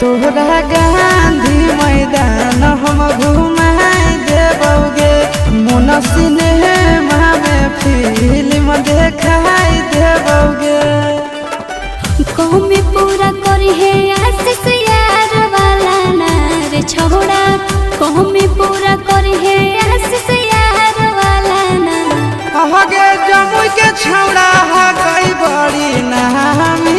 तोहरा गांधी मैदान हम घुमाई देबोगे, मोन सिनेमा में फिल्म देखाई देबोगे। कौमी पूरा करी है आशीष यार वाला ना रे छोड़ा, कौमी पूरा करी है आशीष यार वाला ना। हगे जमुई के छौड़ा हा कई बड़ी नामी